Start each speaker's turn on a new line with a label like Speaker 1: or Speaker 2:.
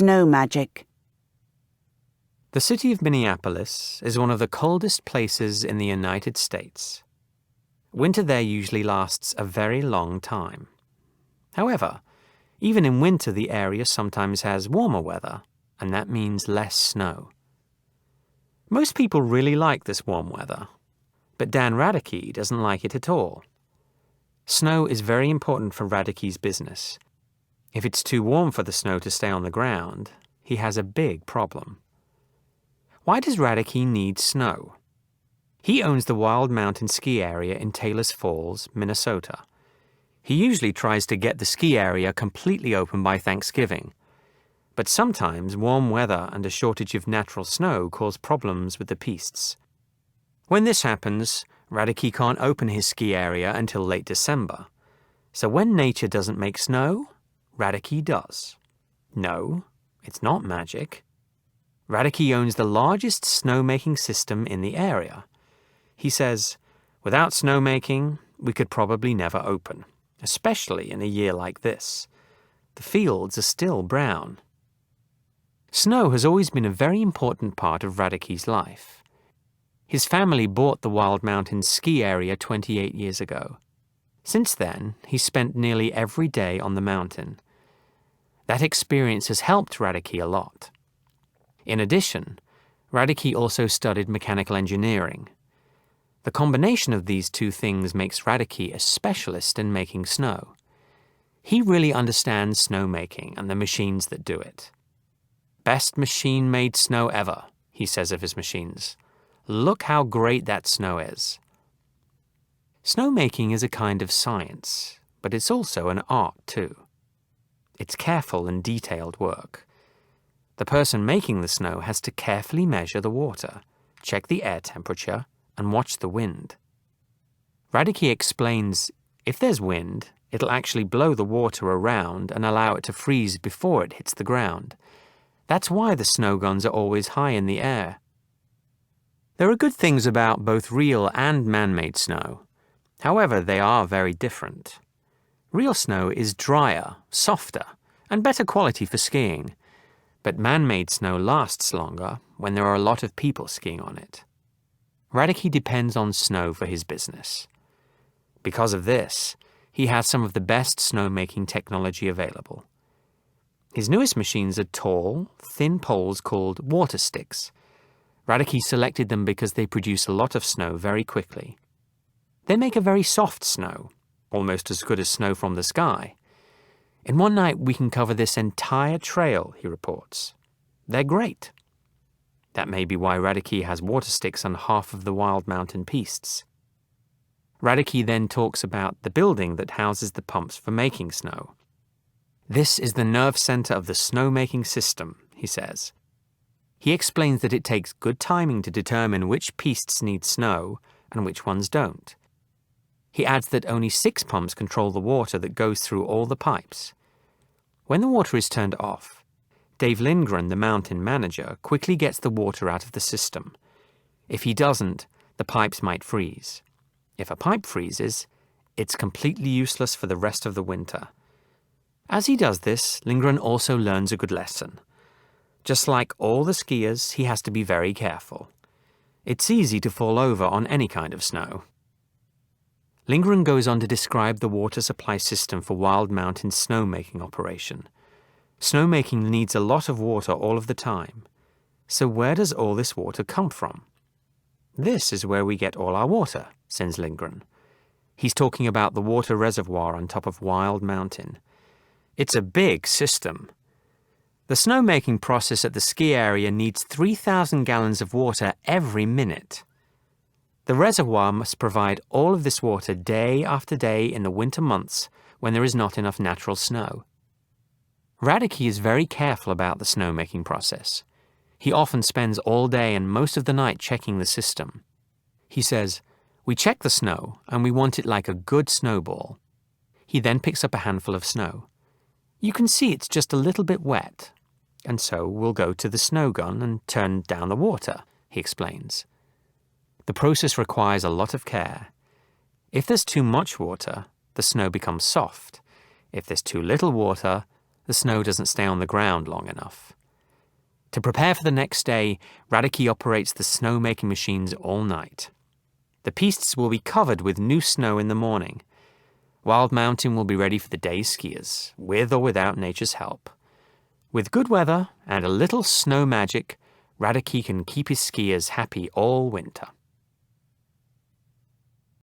Speaker 1: snow magic.
Speaker 2: The city of Minneapolis is one of the coldest places in the United States. Winter there usually lasts a very long time. However, even in winter the area sometimes has warmer weather, and that means less snow. Most people really like this warm weather, but Dan Radeke doesn't like it at all. Snow is very important for Radeke's business. If it's too warm for the snow to stay on the ground, he has a big problem. Why does Radeke need snow? He owns the Wild Mountain ski area in Taylor's Falls, Minnesota. He usually tries to get the ski area completely open by Thanksgiving. But sometimes warm weather and a shortage of natural snow cause problems with the pistes. When this happens, Radeke can't open his ski area until late December. So when nature doesn't make snow, Radeke does. No, it's not magic. Radeke owns the largest snowmaking system in the area. He says, without snowmaking, we could probably never open, especially in a year like this. The fields are still brown. Snow has always been a very important part of Radeke's life. His family bought the Wild Mountains ski area 28 years ago. Since then, he spent nearly every day on the mountain. That experience has helped Radeke a lot. In addition, Radeke also studied mechanical engineering. The combination of these two things makes Radeke a specialist in making snow. He really understands snowmaking and the machines that do it. Best machine-made snow ever, he says of his machines. Look how great that snow is. Snowmaking is a kind of science, but it's also an art too. It's careful and detailed work. The person making the snow has to carefully measure the water, check the air temperature, and watch the wind. Radeke explains, if there's wind, it'll actually blow the water around and allow it to freeze before it hits the ground. That's why the snow guns are always high in the air. There are good things about both real and man-made snow. However, they are very different. Real snow is drier, softer, and better quality for skiing. But man-made snow lasts longer when there are a lot of people skiing on it. Radeke depends on snow for his business. Because of this, he has some of the best snowmaking technology available. His newest machines are tall, thin poles called water sticks. Radeke selected them because they produce a lot of snow very quickly. They make a very soft snow, almost as good as snow from the sky. In one night we can cover this entire trail, he reports. They're great. That may be why Radeke has water sticks on half of the Wild Mountain pistes. Radeke then talks about the building that houses the pumps for making snow. This is the nerve center of the snowmaking system, he says. He explains that it takes good timing to determine which pistes need snow and which ones don't. He adds that only 6 pumps control the water that goes through all the pipes. When the water is turned off, Dave Lindgren, the mountain manager, quickly gets the water out of the system. If he doesn't, the pipes might freeze. If a pipe freezes, it's completely useless for the rest of the winter. As he does this, Lindgren also learns a good lesson. Just like all the skiers, he has to be very careful. It's easy to fall over on any kind of snow. Lindgren goes on to describe the water supply system for Wild Mountain's snowmaking operation. Snowmaking needs a lot of water all of the time. So where does all this water come from? This is where we get all our water, says Lindgren. He's talking about the water reservoir on top of Wild Mountain. It's a big system. The snowmaking process at the ski area needs 3,000 gallons of water every minute. The reservoir must provide all of this water day after day in the winter months when there is not enough natural snow. Radeke is very careful about the snowmaking process. He often spends all day and most of the night checking the system. He says, "We check the snow and we want it like a good snowball." He then picks up a handful of snow. You can see it's just a little bit wet, and so we'll go to the snow gun and turn down the water, he explains. The process requires a lot of care. If there's too much water, the snow becomes soft. If there's too little water, the snow doesn't stay on the ground long enough. To prepare for the next day, Radicki operates the snow-making machines all night. The pistes will be covered with new snow in the morning. Wild Mountain will be ready for the day's skiers, with or without nature's help. With good weather and a little snow magic, Radicki can keep his skiers happy all winter.